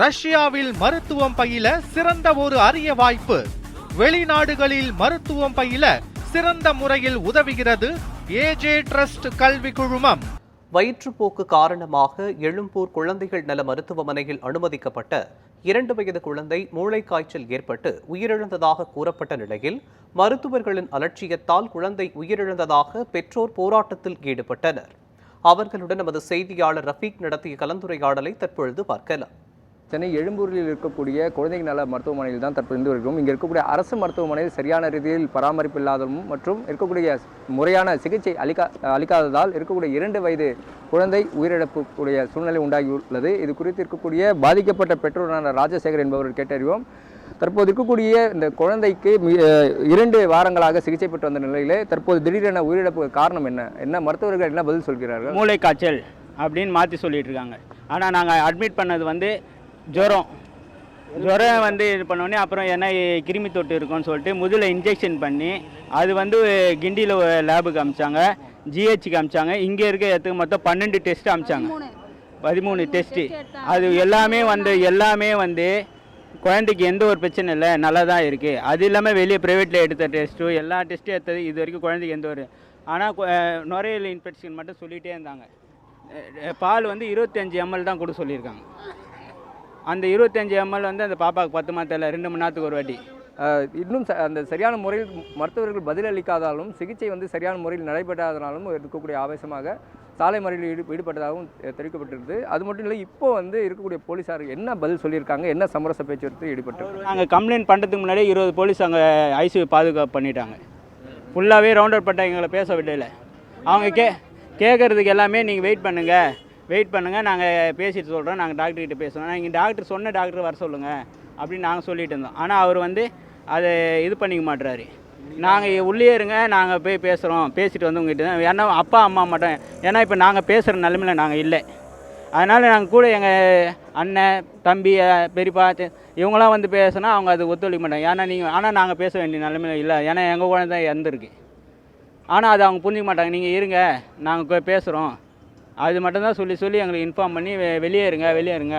ரஷ்யாவில் மருத்துவம் பயில சிறந்த ஒரு அரிய வாய்ப்பு. வெளிநாடுகளில் மருத்துவம் பயில சிறந்த முறையில் உதவுகிறது ஏஜே ட்ரஸ்ட் கல்வி குழுமம். வயிற்றுப்போக்கு காரணமாக எழும்பூர் குழந்தைகள் நல மருத்துவமனையில் அனுமதிக்கப்பட்ட 2 வயது குழந்தை மூளைக்காய்ச்சல் ஏற்பட்டு உயிரிழந்ததாக கூறப்பட்ட நிலையில் மருத்துவர்களின் அலட்சியத்தால் குழந்தை உயிரிழந்ததாக பெற்றோர் போராட்டத்தில் ஈடுபட்டனர். அவர்களுடன் நமது செய்தியாளர் ரஃபீக் நடத்திய கலந்துரையாடலை தற்பொழுது பார்க்கலாம். சென்னை எழும்பூரில் இருக்கக்கூடிய குழந்தைகள் நல மருத்துவமனையில் தான் தற்போது வருகிறோம். இங்கே இருக்கக்கூடிய அரசு மருத்துவமனையில் சரியான ரீதியில் பராமரிப்பு இல்லாததும் மற்றும் இருக்கக்கூடிய முறையான சிகிச்சை அளிக்காததால் இருக்கக்கூடிய 2 வயது குழந்தை உயிரிழப்புக்கூடிய சூழ்நிலை உண்டாகியுள்ளது. இது குறித்து இருக்கக்கூடிய பாதிக்கப்பட்ட பெற்றோரான ராஜசேகர் என்பவர் கேட்டறிவோம். தற்போது இருக்கக்கூடிய இந்த குழந்தைக்கு 2 வாரங்களாக சிகிச்சை பெற்று வந்த நிலையிலே தற்போது திடீரென உயிரிழப்பு காரணம் என்ன மருத்துவர்கள் என்ன பதில் சொல்கிறார்கள்? மூளைக்காய்ச்சல் அப்படின்னு மாற்றி சொல்லிட்டு இருக்காங்க. ஆனால் நாங்கள் அட்மிட் பண்ணது ஜுரம் இது பண்ணோடனே அப்புறம் என்ன கிருமி தொட்டு இருக்குன்னு சொல்லிட்டு முதல்ல இன்ஜெக்ஷன் பண்ணி அது கிண்டியில் லேபுக்கு அமிச்சாங்க, ஜிஹெச்சுக்கு அமிச்சாங்க. இங்கே இருக்க இடத்துக்கு மொத்தம் 12 டெஸ்ட் அமிச்சாங்க, 13 டெஸ்ட்டு. அது எல்லாமே குழந்தைக்கு எந்த ஒரு பிரச்சனை இல்லை, நல்லா தான் இருக்குது. அது இல்லாமல் வெளியே ப்ரைவேட்டில் எடுத்த டெஸ்ட்டும் எல்லா டெஸ்ட்டும் எடுத்தது இது வரைக்கும் குழந்தைக்கு எந்த ஒரு, ஆனால் நுரையீரல் இன்ஃபெக்ஷன் மட்டும் சொல்லிகிட்டே இருந்தாங்க. பால் 25 ml தான் கொடுக்க சொல்லியிருக்காங்க. அந்த 25 ml அந்த பாப்பாவுக்கு 10 மாதத்தில் 2 மணி நேரத்துக்கு ஒரு வாட்டி. இன்னும் அந்த சரியான முறையில் மருத்துவர்கள் பதிலளிக்காதாலும் சிகிச்சை சரியான முறையில் நடைபெறாதனாலும் இருக்கக்கூடிய ஆவேசமாக சாலை மறியலில் ஈடுபட்டதாகவும் தெரிவிக்கப்பட்டிருந்தது. அது மட்டும் இல்லை, இப்போ இருக்கக்கூடிய போலீஸார் என்ன பதில் சொல்லியிருக்காங்க, என்ன சமரச பேச்சுவார்த்தை ஈடுபட்டு? நாங்கள் கம்ப்ளைண்ட் பண்ணுறதுக்கு முன்னாடியே 20 போலீஸ் அங்கே ஐசியூ பாதுகாப்பு பண்ணிட்டாங்க. ஃபுல்லாகவே ரவுண்ட் அவுட் பண்ணிட்டாங்க, எங்களை பேச விடல. அவங்க கேட்குறதுக்கு எல்லாமே நீங்கள் வெயிட் பண்ணுங்கள், நாங்கள் பேசிட்டு சொல்கிறோம், நாங்கள் டாக்டர்கிட்ட பேசுகிறோம், நீங்கள் டாக்டர் சொன்ன டாக்டர் வர சொல்லுங்கள் அப்படின்னு நாங்கள் சொல்லிட்டு இருந்தோம். ஆனால் அவர் அதை இது பண்ணிக்க மாட்டுறாரு. நாங்கள் உள்ளே இருங்க, நாங்கள் போய் பேசிட்டு உங்ககிட்ட தான். ஏன்னா அப்பா அம்மா மட்டும், ஏன்னா இப்போ நாங்கள் பேசுகிற நிலைமையில் நாங்கள் இல்லை. அதனால் நாங்கள் கூட எங்கள் அண்ணன் தம்பி பெரியப்பா இவங்களாம் பேசினா அவங்க அது ஒத்துழைக்க மாட்டாங்க. ஆனால் நாங்கள் பேச வேண்டிய நிலைமையில் இல்லை, ஏன்னா எங்கள் குழந்தை இறந்துருக்கு. ஆனால் அது அவங்க புரிஞ்சிக்க மாட்டாங்க. நீங்கள் இருங்க, நாங்கள் பேசுகிறோம், அது மட்டும்தான் சொல்லி எங்களுக்கு இன்ஃபார்ம் பண்ணி வெளியே இருங்க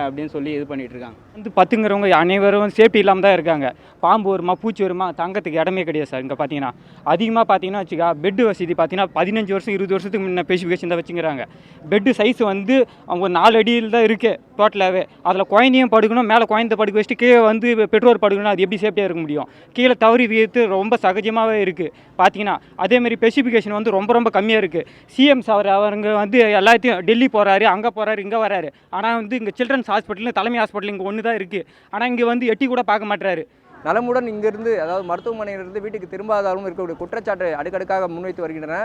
அப்படின்னு சொல்லி இது பண்ணிகிட்டு இருக்காங்க. பத்துங்கிறவங்க அனைவரும் சேஃப்டி இல்லாமல் தான் இருக்காங்க. பாம்பு வருமா, பூச்சி வருமா, தங்கத்துக்கு இடமே கிடையாது சார். இங்கே பார்த்தீங்கன்னா அதிகமாக பார்த்தீங்கன்னா பெட்டு வசதி பார்த்தீங்கன்னா 15 வருஷம் 20 வருஷத்துக்கு முன்னே ஸ்பெசிஃபிகேஷன் தான் வச்சுக்கிறாங்க. பெட்டு சைஸ் அவங்க 4 அடியில் தான் இருக்குது டோட்டலாகவே. அதில் குழந்தையும் படுக்கணும், மேலே குழந்தை படுக்க வச்சுட்டு கீழே பெட்ரோல் படுக்கணும். அது எப்படி சேஃப்டியாக இருக்க முடியும்? கீழே தவறி வீழ்த்து ரொம்ப சகஜமாகவே இருக்குது. பார்த்தீங்கன்னா அதேமாதிரி ஸ்பெசிஃபிகேஷன் ரொம்ப கம்மியாக இருக்குது. சிஎம் சார் அவங்க எல்லாத்தையும் டெல்லி போகிறாரு, அங்கே போகிறாரு, இங்கே வராரு. ஆனால் இங்கே சில்ட்ரன்ஸ் ஹாஸ்பிட்டல் தலைமை ஹாஸ்பிட்டல் இங்கே ஒன்று தான் இருக்குது. ஆனால் இங்கே எட்டி கூட பார்க்க மாட்டாரு. நலமுடன் இங்கிருந்து, அதாவது மருத்துவமனையிலிருந்து வீட்டுக்கு திரும்பாதாலும் இருக்கக்கூடிய குற்றச்சாட்டு அடுக்கடுக்காக முன்வைத்து வருகின்றன.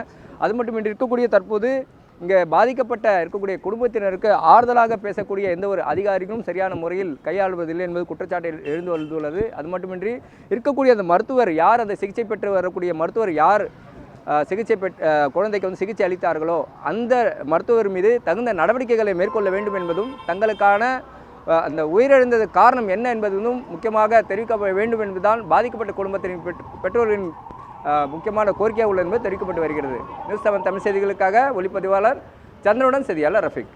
அது மட்டுமின்றி இருக்கக்கூடிய தற்போது இங்கே இருக்கக்கூடிய குடும்பத்தினருக்கு ஆறுதலாக பேசக்கூடிய எந்த ஒரு அதிகாரிகளும் சரியான முறையில் கையாளுவதில்லை என்பது குற்றச்சாட்டு எழுந்து வந்துள்ளது. அது மட்டுமின்றி இருக்கக்கூடிய அந்த மருத்துவர் யார், அந்த சிகிச்சை பெற்று வரக்கூடிய மருத்துவர் யார் குழந்தைக்கு சிகிச்சை அளித்தார்களோ அந்த மருத்துவர் மீது தகுந்த நடவடிக்கைகளை மேற்கொள்ள வேண்டும் என்பதும், தங்களுக்கான அந்த உயிரிழந்தது காரணம் என்ன என்பதும் முக்கியமாக தெரிவிக்க வேண்டும் என்பதுதான் பாதிக்கப்பட்ட குடும்பத்தின் பெற்றோர்களின் முக்கியமான கோரிக்கையாக உள்ளது என்பது தெரிவிக்கப்பட்டு வருகிறது. நியூஸ் 7 தமிழ் செய்திகளுக்காக ஒளிப்பதிவாளர் சந்திரனுடன் செய்தியாளர் ரஃபீக்.